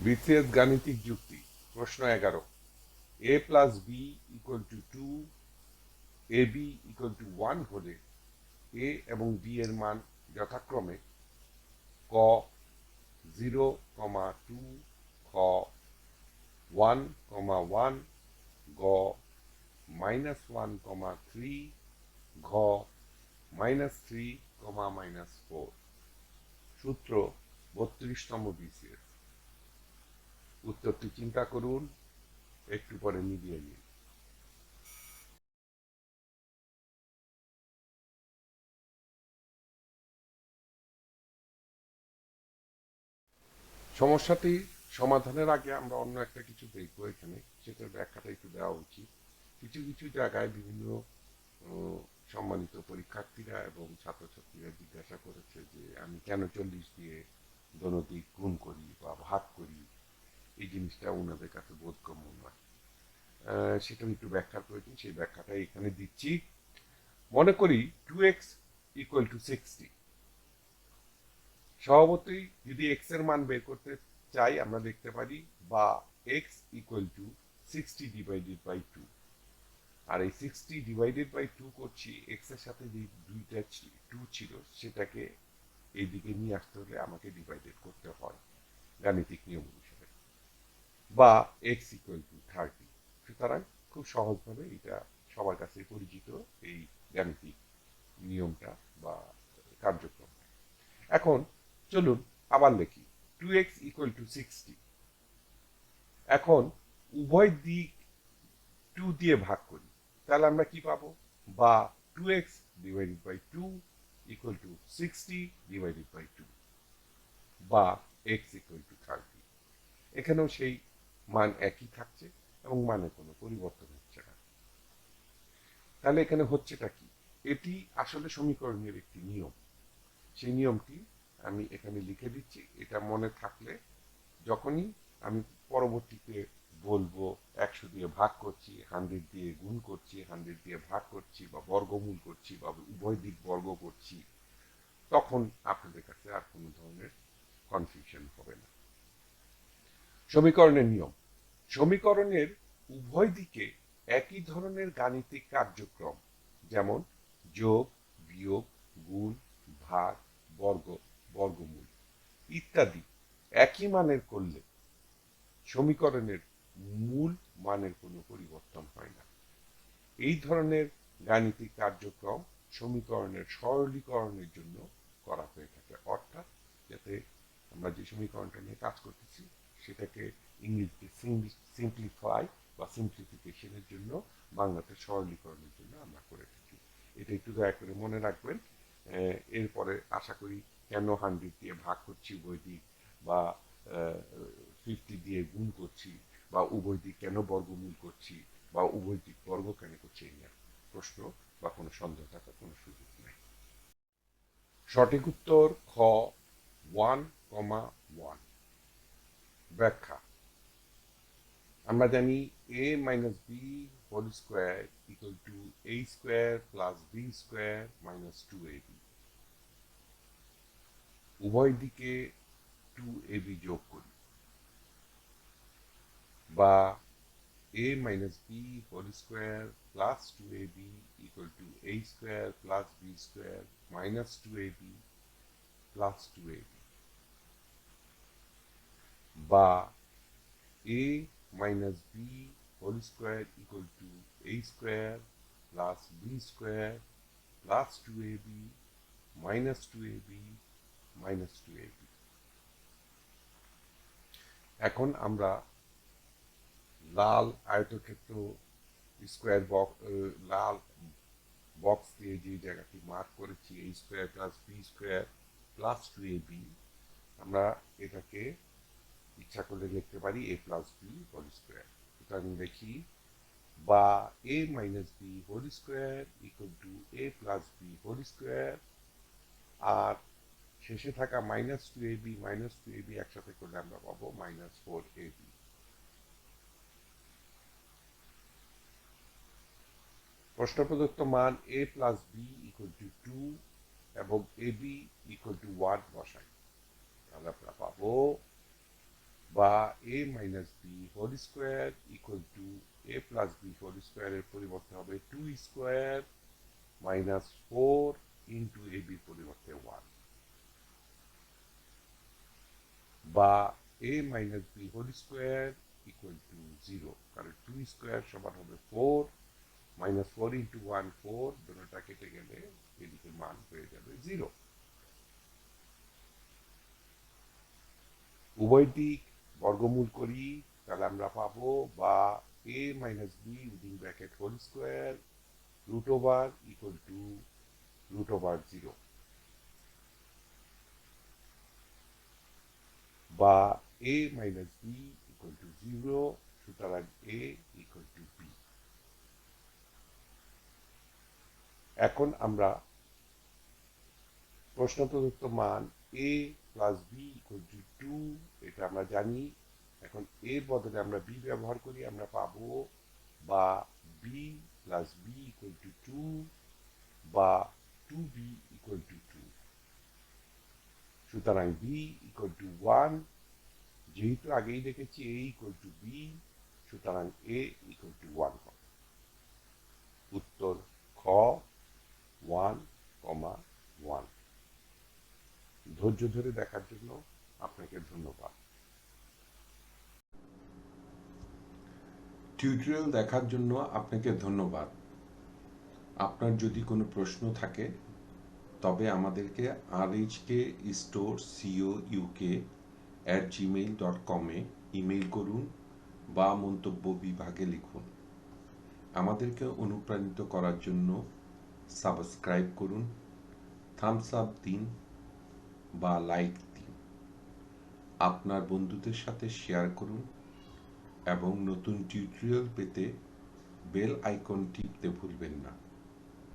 BCS গাণিতিক যুক্তি প্রশ্ন 11 A plus B equal to 2 A B equal to 1 হলে এ এবং বি এর মান যথাক্রমে ক 0,2, খ 1,1, গ -1,3, ঘ -3, সূত্র 32তম বিসিএস। উত্তরটি চিন্তা করুন, একটু পরে মিলিয়ে নিন। সমস্যাটি সমাধানের আগে আমরা অন্য একটা কিছু দেখবো এখানে, সেটার ব্যাখ্যাটা একটু দেওয়া উচিত। কিছু কিছু জায়গায় বিভিন্ন সম্মানিত পরীক্ষার্থীরা এবং ছাত্রছাত্রীরা জিজ্ঞাসা করেছে যে আমি কেন 40 দিয়ে দনদিক গুণ করি বা ভাগ করি, এই জিনিসটা ওনাদের কাছে বোধগম্য নয়। সেটা একটু ব্যাখ্যা প্রয়োজন, সেই ব্যাখ্যাটা এখানে দিচ্ছি। মনে করি 2x ইকুয়াল টু 60। স্বভাবতই যদি এক্স এর মান বের করতে চাই আমরা দেখতে পারি বা x equal to 60 divided by 2। আর এই 60 ডিভাইডেড বাই 2 করছি, এক্স এর সাথে যে দুইটা 2 ছিল সেটাকে এইদিকে নিয়ে আসতে হলে আমাকে ডিভাইডেড করতে হয় গাণিতিক নিয়ম অনুসারে, বা এক্স ইকুয়াল টু 30। সুতরাং খুব সহজভাবে এটা সবার কাছে পরিচিত এই গাণিতিক নিয়মটা বা কার্যক্রমটা। এখন চলুন আবার লিখি 2x ইকুয়াল টু 60। এখন উভয় দিক 2 দিয়ে ভাগ করি, তাহলে আমরা কি পাবো? বা 2x divided by 2 equal to 60 divided by 2, বা x ইকুয়াল টু 30। এখানেও সেই মান একই থাকছে এবং মানে কোনো পরিবর্তন হচ্ছে না। তাহলে এখানে হচ্ছেটা কি? এটি আসলে সমীকরণের একটি নিয়ম। সেই নিয়মটি আমি এখানে লিখে দিচ্ছি। এটা মনে থাকলে যখনই আমি পরবর্তীতে বলবো 100 দিয়ে ভাগ করছি, 100 দিয়ে গুণ করছি, 100 দিয়ে ভাগ করছি, বা বর্গমূল করছি, বা উভয় দিক বর্গ করছি, তখন আপনাদের কাছে আর কোনো ধরনের কনফিউশন হবে না। সমীকরণের নিয়ম: সমীকরণের উভয় দিকে একই ধরনের গাণিতিক কার্যক্রম, যেমন যোগ, বিয়োগ, গুণ, ভাগ, বর্গ, বর্গমূল ইত্যাদি একই মানের করলে সমীকরণের মূল মানের কোনো পরিবর্তন হয় না। এই ধরনের গাণিতিক কার্যক্রম সমীকরণের সরলীকরণের জন্য করা হয়ে থাকে, অর্থাৎ যাতে আমরা যে সমীকরণটা নিয়ে কাজ করতেছি সেটাকে ইংরেজিতে সিম্পলিফাই বা সিম্পলিফিকেশনের জন্য, বাংলাতে সরলীকরণের জন্য আমরা করে থাকি। এটা একটু দয়া করে মনে রাখবেন। এরপরে আশা করি কেন 100 দিয়ে ভাগ করছি উভয় দিক, বা 50 দিয়ে গুণ করছি, বা উভয় দিক কেন বর্গমূল করছি, বা উভয় দিক বর্গ কেন করছি, এই নিয়ে প্রশ্ন বা কোনো সন্দেহ থাকার কোনো সুযোগ নেই। সঠিক উত্তর খ 1,1। ব্যাখ্যা: আমরা জানি a minus B whole square equal to a square plus B square minus 2ab। উভয় দিকে 2ab যোগ করি, বা a minus b whole square plus 2ab equal to a square plus b square minus 2ab plus 2ab, বা a minus b whole square equal to a square plus b square plus 2ab minus 2ab minus 2ab। এখন আমরা লাল আয়তক্ষেত্র square box, লাল box দিয়ে যে জায়গাটি mark করেছি a square plus B square plus 2ab, আমরা এটাকে ইচ্ছা করলে লিখতে পারি a plus B whole square. সুতরাং দেখি, বা a minus B whole square equal to a plus B whole square, আর শেষে থাকা -2ab একসাথে করলে আমরা পাবো -4ab। প্রশ্ন প্রদত্ত মান a plus B equal to 2 এবং ab ইকুয়াল টু 1 বসাই, তাহলে আমরা পাবো বা a minus B whole square equal to a plus B whole স্কোয়ারের পরিবর্তে হবে 2 স্কোয়ার মাইনাস 4 ইন্টু এ বির পরিবর্তে 1, বা a minus B whole square equal to 0, কারণ 2 স্কোয়ার সমান হবে 4 মাইনাস 4 ইন্টু 1 4, দুটোটা কেটে গেলে এদিকে মান হয়ে যাবে 0। উভয় দিক বর্গমূল করি, তাহলে আমরা পাবো বা a minus b within bracket whole square root over equal to root over 0, বা a minus b equal to 0, সুতরাং a ইকুয়াল টু b। এখন আমরা প্রশ্ন প্রদত্ত মান a plus B equal to 2, এটা আমরা জানি। এখন এর বদলে আমরা b ব্যবহার করি, আমরা পাবো বা b plus B equal to 2 বা 2b ইকুয়াল টু 2, সুতরাং b ইকুয়াল টু 1, যেহেতু আগেই দেখেছি a ইকুয়াল টু b, সুতরাং a ইকুয়াল টু 1 হবে। উত্তর খ 1, 1। ধৈর্য ধরে দেখার জন্য আপনাকে ধন্যবাদ। টিউটোরিয়াল দেখার জন্য আপনাকে ধন্যবাদ। আপনার যদি কোনো প্রশ্ন থাকে তবে আমাদেরকে rhkstore.co.uk@gmail.com-এ ইমেইল করুন বা মন্তব্য বিভাগে লিখুন। আমাদেরকে অনুপ্রাণিত করার জন্য সাবস্ক্রাইব করুন, থামস আপ দিন বা লাইক দিন, আপনার বন্ধুদের সাথে শেয়ার করুন এবং নতুন টিউটোরিয়াল পেতে বেল আইকন টিপতে ভুলবেন না।